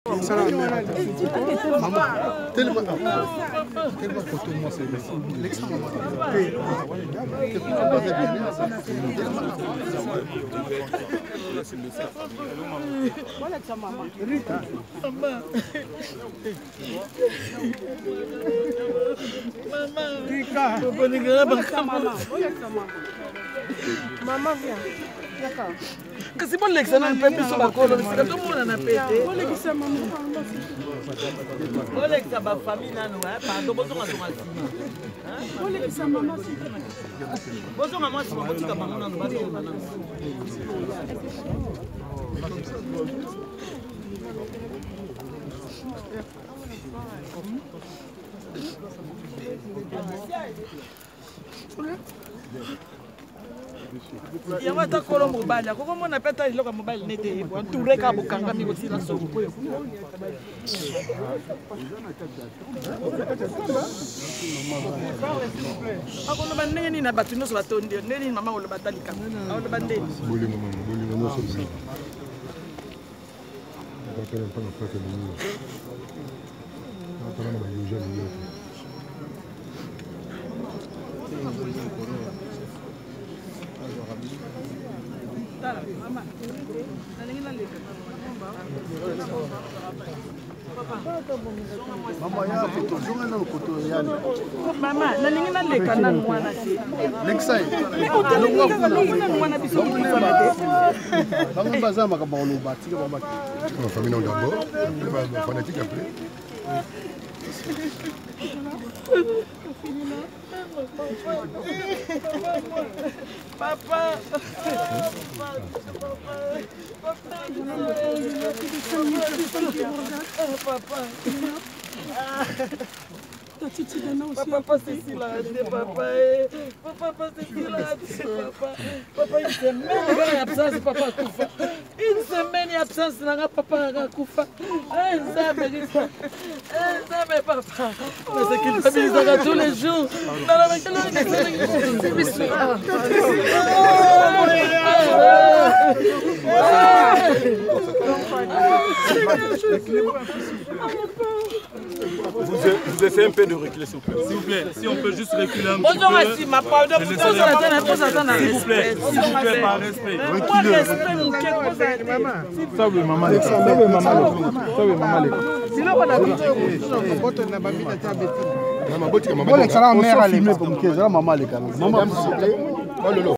Tellement photo moi c'est Maman, viens. D'accord. Kasi bon l'examen peut plus sur la colle, c'est tout le monde en a pété. Bon l'examen maman. Bon l'examen famille nano, pardon, bonjour à toi. Bon l'examen maman. Bonjour maman, c'est moi qui t'ai maman nano, il y a un colo mobile. Comment on appelle ça? Il y a un mobile net. On tourne comme au Kangami aussi la sauce. Ako lo banne ni na batuno so batondi. Neni mama o lo batalika. Ako lo bande. Boli maman, no so bien. On va faire un peu de fête de nuit. On va faire un peu de nuit. Maman, ya photo, jonga na photo yani. Mama, nalingi na leka na mwana si. Lexai. Mwana biso ni fama te. Bango bazama ka ba lo batika ba maki. Ma famille non d'abord, ma fanatique après. Papa. Papa, c'est si là, papa. Papa, c'est si là, papa. Papa, une semaine d'absence, papa Koufa. Une semaine d'absence, papa Koufa. Ça, mais papa. Mais c'est qu'il fait tous les jours. Vous essayez un peu de reculer, s'il vous plaît. S'il vous plaît, si on peut juste reculer un petit peu. Bonjour, merci, ma parole. S'il vous plaît, par respect. Reculez. Ça oui, maman. Ça oui, maman. Sinon, on a vu maman, maman,